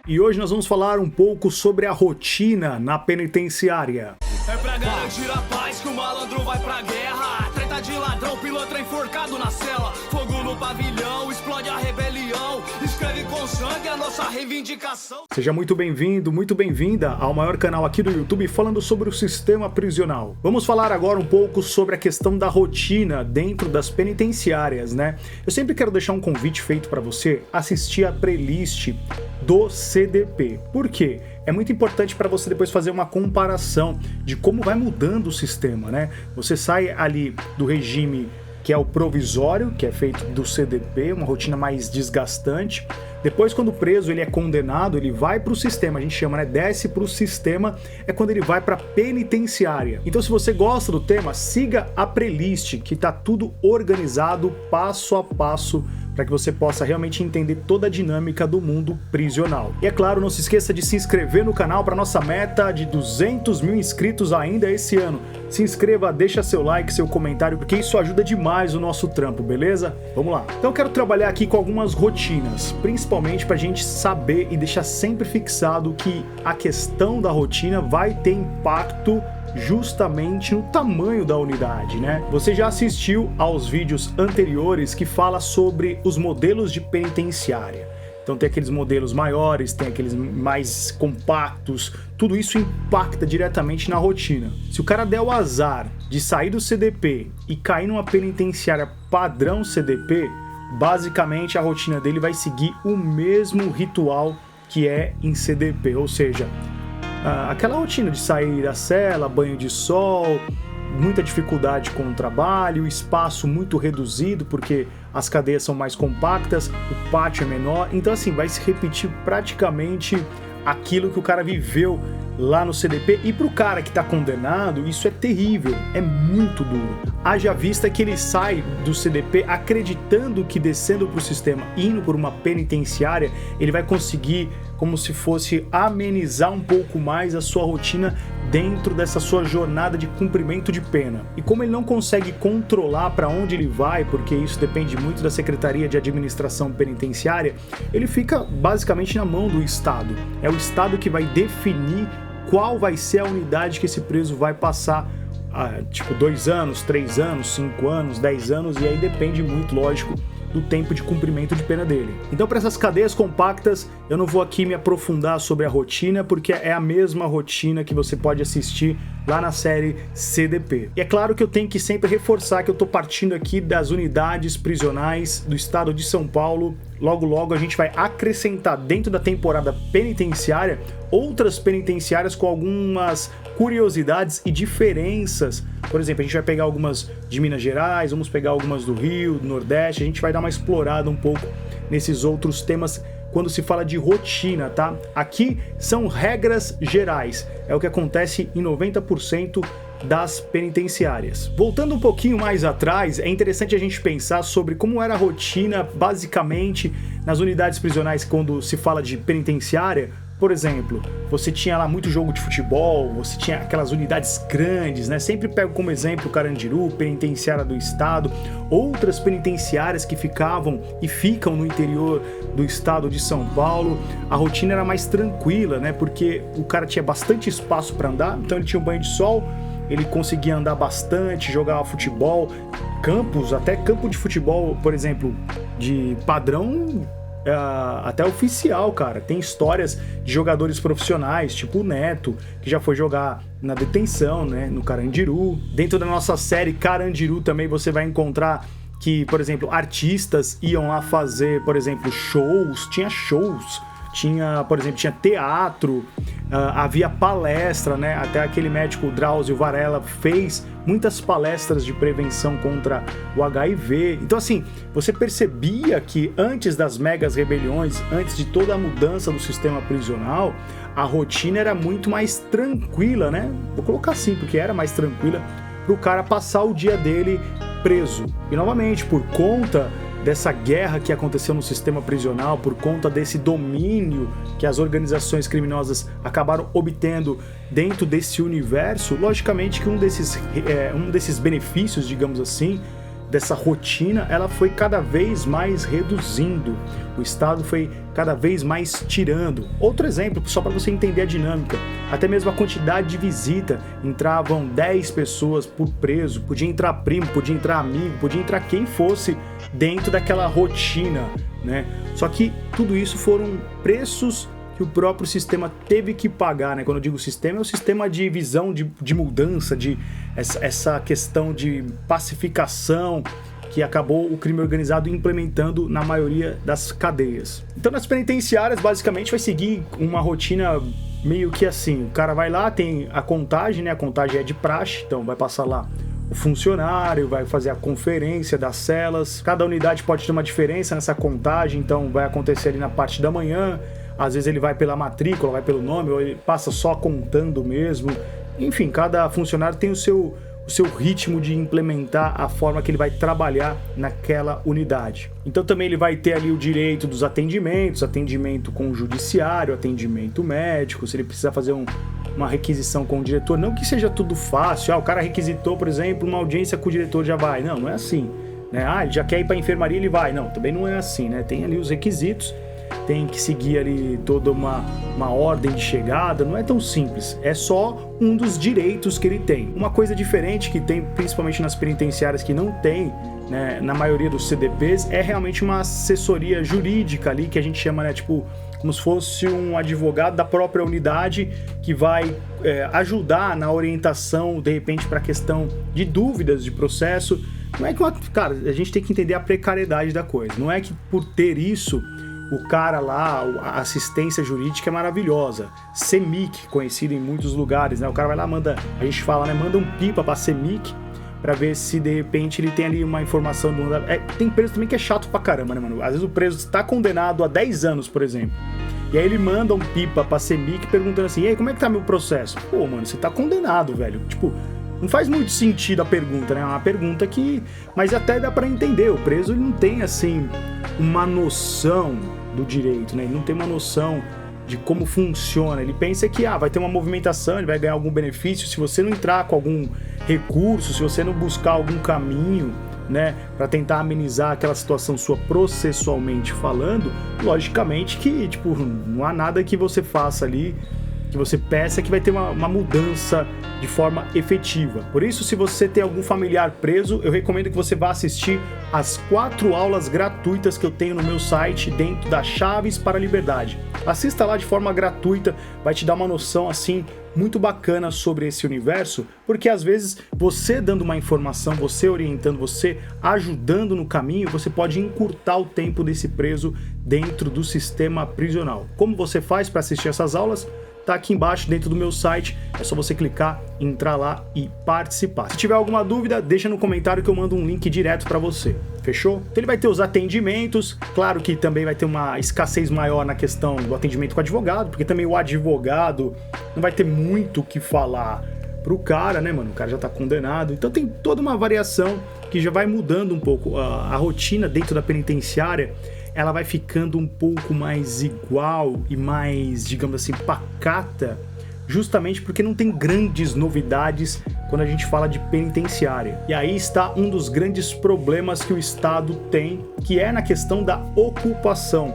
E hoje nós vamos falar um pouco sobre a rotina na penitenciária. É pra garantir a paz que o malandro vai pra guerra. Treta de ladrão, pilantra enforcado na cela. Fogo no pavilhão, explode a rebelião. Escreve com sangue a nossa reivindicação. Seja muito bem-vindo, muito bem-vinda ao maior canal aqui do YouTube falando sobre o sistema prisional. Vamos falar agora um pouco sobre a questão da rotina dentro das penitenciárias, né? Eu sempre quero deixar um convite feito para você assistir a playlist do CDP. Por quê? É muito importante para você depois fazer uma comparação de como vai mudando o sistema, né? Você sai ali do regime que é o provisório, que é feito do CDP, uma rotina mais desgastante. Depois, quando o preso ele é condenado, ele vai para o sistema, a gente chama, né? Desce para o sistema, é quando ele vai para a penitenciária. Então, se você gosta do tema, siga a playlist, que tá tudo organizado passo a passo, para que você possa realmente entender toda a dinâmica do mundo prisional. E é claro, não se esqueça de se inscrever no canal para nossa meta de 200 mil inscritos ainda esse ano. Se inscreva, deixa seu like, seu comentário, porque isso ajuda demais o nosso trampo, beleza? Vamos lá. Então eu quero trabalhar aqui com algumas rotinas, principalmente para a gente saber e deixar sempre fixado que a questão da rotina vai ter impacto justamente no tamanho da unidade, né? Você já assistiu aos vídeos anteriores que fala sobre os modelos de penitenciária. Então tem aqueles modelos maiores, tem aqueles mais compactos, tudo isso impacta diretamente na rotina. Se o cara der o azar de sair do CDP e cair numa penitenciária padrão CDP, basicamente a rotina dele vai seguir o mesmo ritual que é em CDP, ou seja, aquela rotina de sair da cela, banho de sol, muita dificuldade com o trabalho, espaço muito reduzido porque as cadeias são mais compactas, o pátio é menor, então assim, vai se repetir praticamente aquilo que o cara viveu lá no CDP, e pro cara que tá condenado, isso é terrível, é muito duro. Haja vista que ele sai do CDP acreditando que descendo pro sistema, indo por uma penitenciária, ele vai conseguir, como se fosse amenizar um pouco mais a sua rotina dentro dessa sua jornada de cumprimento de pena. E como ele não consegue controlar para onde ele vai, porque isso depende muito da Secretaria de Administração Penitenciária, ele fica basicamente na mão do Estado. É o Estado que vai definir qual vai ser a unidade que esse preso vai passar, tipo 2 anos, 3 anos, 5 anos, 10 anos, e aí depende muito, lógico, do tempo de cumprimento de pena dele. Então, para essas cadeias compactas, eu não vou aqui me aprofundar sobre a rotina, porque é a mesma rotina que você pode assistir lá na série CDP. E é claro que eu tenho que sempre reforçar que eu tô partindo aqui das unidades prisionais do estado de São Paulo. Logo, logo a gente vai acrescentar dentro da temporada penitenciária outras penitenciárias com algumas curiosidades e diferenças. Por exemplo, a gente vai pegar algumas de Minas Gerais, vamos pegar algumas do Rio, do Nordeste, a gente vai dar uma explorada um pouco nesses outros temas quando se fala de rotina, tá? Aqui são regras gerais, é o que acontece em 90% das penitenciárias. Voltando um pouquinho mais atrás, é interessante a gente pensar sobre como era a rotina basicamente nas unidades prisionais quando se fala de penitenciária. Por exemplo, você tinha lá muito jogo de futebol, você tinha aquelas unidades grandes, né? Sempre pego como exemplo Carandiru, penitenciária do estado, outras penitenciárias que ficavam e ficam no interior do estado de São Paulo. A rotina era mais tranquila, né? Porque o cara tinha bastante espaço para andar, então ele tinha um banho de sol, ele conseguia andar bastante, jogava futebol, campos, até campo de futebol, por exemplo, de padrão até oficial, cara. Tem histórias de jogadores profissionais, tipo o Neto, que já foi jogar na detenção, né, no Carandiru. Dentro da nossa série Carandiru também você vai encontrar que, por exemplo, artistas iam lá fazer, por exemplo, shows, tinha, por exemplo, tinha teatro, havia palestra, né? Até aquele médico Drauzio Varela fez muitas palestras de prevenção contra o HIV. Então, assim, você percebia que antes das megas rebeliões, antes de toda a mudança do sistema prisional, a rotina era muito mais tranquila, né? Vou colocar assim, porque era mais tranquila para o cara passar o dia dele preso. E, novamente, por conta dessa guerra que aconteceu no sistema prisional, por conta desse domínio que as organizações criminosas acabaram obtendo dentro desse universo, logicamente que um desses benefícios, digamos assim, dessa rotina, ela foi cada vez mais reduzindo. O Estado foi cada vez mais tirando. Outro exemplo, só para você entender a dinâmica, até mesmo a quantidade de visita, entravam 10 pessoas por preso, podia entrar primo, podia entrar amigo, podia entrar quem fosse dentro daquela rotina, né? Só que tudo isso foram preços que o próprio sistema teve que pagar, né? Quando eu digo sistema, é o sistema de visão de mudança, de essa questão de pacificação que acabou o crime organizado implementando na maioria das cadeias. Então, nas penitenciárias, basicamente, vai seguir uma rotina meio que assim, o cara vai lá, tem a contagem, né? A contagem é de praxe, então vai passar lá o funcionário, vai fazer a conferência das celas, cada unidade pode ter uma diferença nessa contagem, então vai acontecer ali na parte da manhã, às vezes ele vai pela matrícula, vai pelo nome, ou ele passa só contando mesmo. Enfim, cada funcionário tem o seu ritmo de implementar a forma que ele vai trabalhar naquela unidade. Então também ele vai ter ali o direito dos atendimentos, atendimento com o judiciário, atendimento médico, se ele precisar fazer uma requisição com o diretor, não que seja tudo fácil, o cara requisitou, por exemplo, uma audiência com o diretor, já vai. Não é assim, né? Ele já quer ir para a enfermaria, ele vai. Não, também não é assim, né? Tem ali os requisitos, tem que seguir ali toda uma ordem de chegada, não é tão simples, é só um dos direitos que ele tem. Uma coisa diferente que tem, principalmente nas penitenciárias que não tem, né, na maioria dos CDPs, é realmente uma assessoria jurídica ali, que a gente chama, né, tipo, como se fosse um advogado da própria unidade que vai ajudar na orientação, de repente, para a questão de dúvidas de processo. Não é que, cara, a gente tem que entender a precariedade da coisa, não é que por ter isso o cara lá, a assistência jurídica é maravilhosa. CEMIC, conhecido em muitos lugares, né? O cara vai lá, a gente fala, né? Manda um pipa pra CEMIC pra ver se de repente ele tem ali uma informação do... tem preso também que é chato pra caramba, né, mano? Às vezes o preso está condenado a 10 anos, por exemplo. E aí ele manda um pipa pra CEMIC perguntando assim, e aí, como é que tá meu processo? Pô, mano, você tá condenado, velho. Tipo, não faz muito sentido a pergunta, né? É uma pergunta que... Mas até dá pra entender. O preso, ele não tem, assim, uma noção do direito, né? Ele não tem uma noção de como funciona. Ele pensa que vai ter uma movimentação, ele vai ganhar algum benefício. Se você não entrar com algum recurso, se você não buscar algum caminho, né, para tentar amenizar aquela situação sua processualmente falando, logicamente que, tipo, não há nada que você faça ali, que você peça, que vai ter uma mudança de forma efetiva. Por isso, se você tem algum familiar preso, eu recomendo que você vá assistir as 4 aulas gratuitas que eu tenho no meu site dentro da Chaves para a Liberdade. Assista lá de forma gratuita, vai te dar uma noção assim muito bacana sobre esse universo, porque às vezes você dando uma informação, você orientando, você ajudando no caminho, você pode encurtar o tempo desse preso dentro do sistema prisional. Como você faz para assistir essas aulas? Tá aqui embaixo dentro do meu site, é só você clicar, entrar lá e participar. Se tiver alguma dúvida, deixa no comentário que eu mando um link direto para você, fechou? Então ele vai ter os atendimentos, claro que também vai ter uma escassez maior na questão do atendimento com o advogado, porque também o advogado não vai ter muito o que falar pro cara, né, mano? O cara já tá condenado, então tem toda uma variação que já vai mudando um pouco a rotina dentro da penitenciária. Ela vai ficando um pouco mais igual e mais, digamos assim, pacata, justamente porque não tem grandes novidades quando a gente fala de penitenciária. E aí está um dos grandes problemas que o Estado tem, que é na questão da ocupação.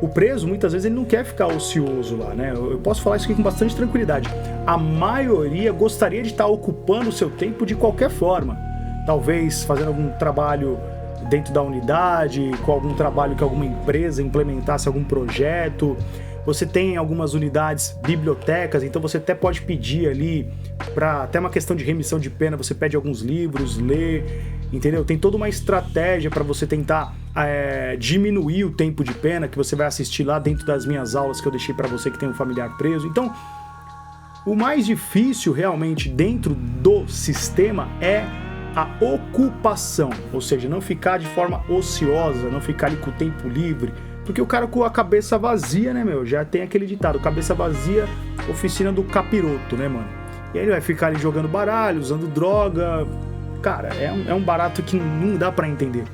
O preso, muitas vezes, ele não quer ficar ocioso lá, né? Eu posso falar isso aqui com bastante tranquilidade. A maioria gostaria de estar ocupando o seu tempo de qualquer forma. Talvez fazendo algum trabalho dentro da unidade, com algum trabalho que alguma empresa implementasse algum projeto. Você tem algumas unidades, bibliotecas, então você até pode pedir ali, para até uma questão de remissão de pena, você pede alguns livros, lê, entendeu? Tem toda uma estratégia para você tentar diminuir o tempo de pena, que você vai assistir lá dentro das minhas aulas que eu deixei para você que tem um familiar preso. Então, o mais difícil realmente dentro do sistema é a ocupação, ou seja, não ficar de forma ociosa, não ficar ali com o tempo livre, porque o cara com a cabeça vazia, né, meu, já tem aquele ditado, cabeça vazia, oficina do capiroto, né, mano, e aí ele vai ficar ali jogando baralho, usando droga, cara, é um barato que não dá pra entender.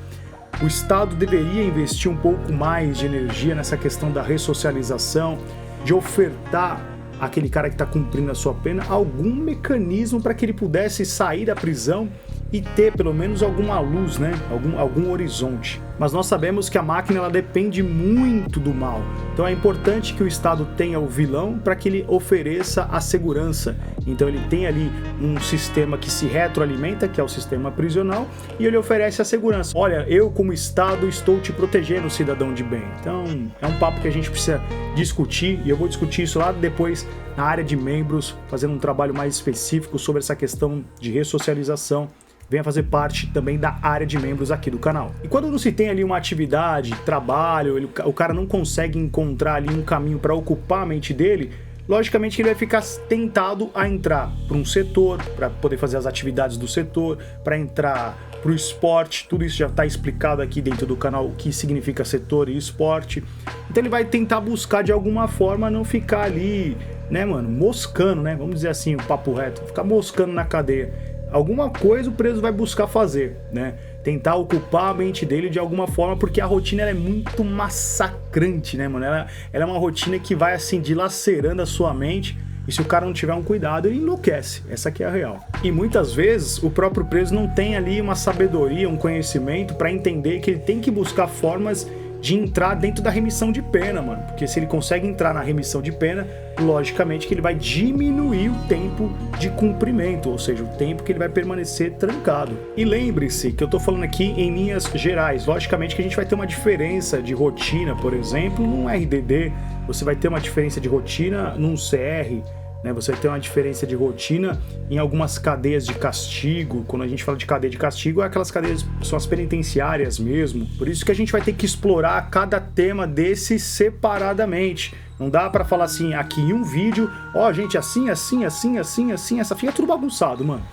O Estado deveria investir um pouco mais de energia nessa questão da ressocialização, de ofertar àquele cara que está cumprindo a sua pena algum mecanismo para que ele pudesse sair da prisão e ter pelo menos alguma luz, né? Algum horizonte. Mas nós sabemos que a máquina ela depende muito do mal. Então é importante que o Estado tenha o vilão para que ele ofereça a segurança. Então ele tem ali um sistema que se retroalimenta, que é o sistema prisional, e ele oferece a segurança. Olha, eu como Estado estou te protegendo, cidadão de bem. Então é um papo que a gente precisa discutir, e eu vou discutir isso lá depois na área de membros, fazendo um trabalho mais específico sobre essa questão de ressocialização. Venha fazer parte também da área de membros aqui do canal. E quando não se tem ali uma atividade, trabalho, o cara não consegue encontrar ali um caminho para ocupar a mente dele, logicamente que ele vai ficar tentado a entrar para um setor, para poder fazer as atividades do setor, para entrar para o esporte. Tudo isso já está explicado aqui dentro do canal, o que significa setor e esporte. Então ele vai tentar buscar de alguma forma não ficar ali, né, mano, moscando, né? Vamos dizer assim, o papo reto, ficar moscando na cadeia. Alguma coisa o preso vai buscar fazer, né? Tentar ocupar a mente dele de alguma forma, porque a rotina ela é muito massacrante, né, mano? Ela é uma rotina que vai, assim, dilacerando a sua mente, e se o cara não tiver um cuidado, ele enlouquece. Essa aqui é a real. E muitas vezes o próprio preso não tem ali uma sabedoria, um conhecimento para entender que ele tem que buscar formas de entrar dentro da remissão de pena, mano. Porque se ele consegue entrar na remissão de pena, logicamente que ele vai diminuir o tempo de cumprimento, ou seja, o tempo que ele vai permanecer trancado. E lembre-se que eu tô falando aqui em linhas gerais. Logicamente que a gente vai ter uma diferença de rotina, por exemplo, num RDD, você vai ter uma diferença de rotina num CR, né? Você vai ter uma diferença de rotina em algumas cadeias de castigo. Quando a gente fala de cadeia de castigo, é aquelas cadeias, são as penitenciárias mesmo. Por isso que a gente vai ter que explorar cada tema desse separadamente. Não dá pra falar assim, aqui em um vídeo, ó, gente, assim, essa fica tudo bagunçado, mano.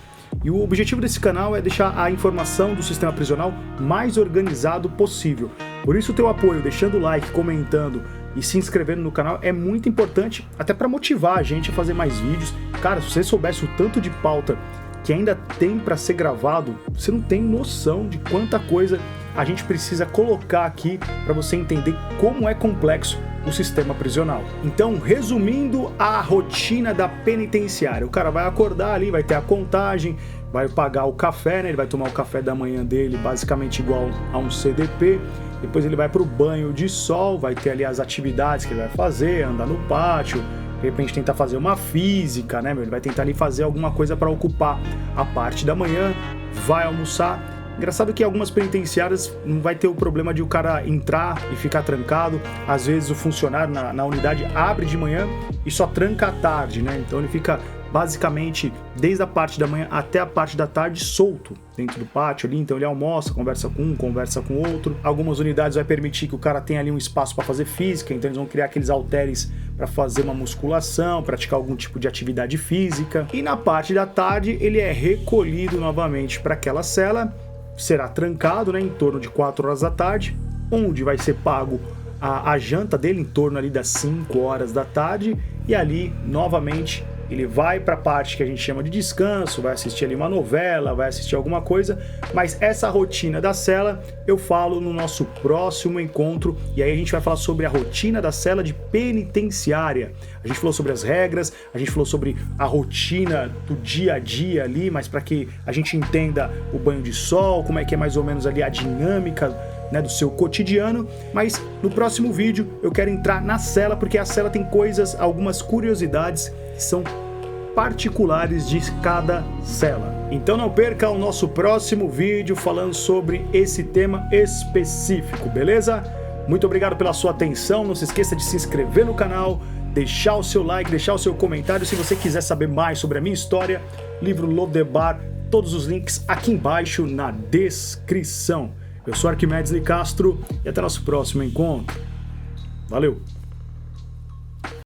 E o objetivo desse canal é deixar a informação do sistema prisional mais organizado possível. Por isso o teu apoio, deixando o like, comentando e se inscrevendo no canal é muito importante, até para motivar a gente a fazer mais vídeos. Cara, se você soubesse o tanto de pauta que ainda tem para ser gravado, você não tem noção de quanta coisa a gente precisa colocar aqui para você entender como é complexo o sistema prisional. Então, resumindo a rotina da penitenciária, o cara vai acordar ali, vai ter a contagem, vai pagar o café, né? Ele vai tomar o café da manhã dele, basicamente igual a um CDP. Depois ele vai para o banho de sol, vai ter ali as atividades que ele vai fazer, andar no pátio, de repente tentar fazer uma física, né? Ele vai tentar ali fazer alguma coisa para ocupar a parte da manhã, vai almoçar. Engraçado que algumas penitenciárias não vai ter o problema de o cara entrar e ficar trancado. Às vezes o funcionário na unidade abre de manhã e só tranca à tarde, né? Então ele fica basicamente desde a parte da manhã até a parte da tarde solto dentro do pátio ali, então ele almoça, conversa com um, conversa com outro. Algumas unidades vai permitir que o cara tenha ali um espaço para fazer física, então eles vão criar aqueles halteres para fazer uma musculação, praticar algum tipo de atividade física. E na parte da tarde ele é recolhido novamente para aquela cela, será trancado, né, em torno de 4 horas da tarde, onde vai ser pago a janta dele em torno ali das 5 horas da tarde, e ali novamente ele vai para a parte que a gente chama de descanso, vai assistir ali uma novela, vai assistir alguma coisa, mas essa rotina da cela eu falo no nosso próximo encontro, e aí a gente vai falar sobre a rotina da cela de penitenciária. A gente falou sobre as regras, a gente falou sobre a rotina do dia a dia ali, mas para que a gente entenda o banho de sol, como é que é mais ou menos ali a dinâmica, né, do seu cotidiano. Mas no próximo vídeo eu quero entrar na cela, porque a cela tem coisas, algumas curiosidades que são particulares de cada cela. Então não perca o nosso próximo vídeo falando sobre esse tema específico, beleza? Muito obrigado pela sua atenção, não se esqueça de se inscrever no canal, deixar o seu like, deixar o seu comentário. Se você quiser saber mais sobre a minha história, livro Lodebar, todos os links aqui embaixo na descrição. Eu sou Arquimedes de Castro e até nosso próximo encontro. Valeu!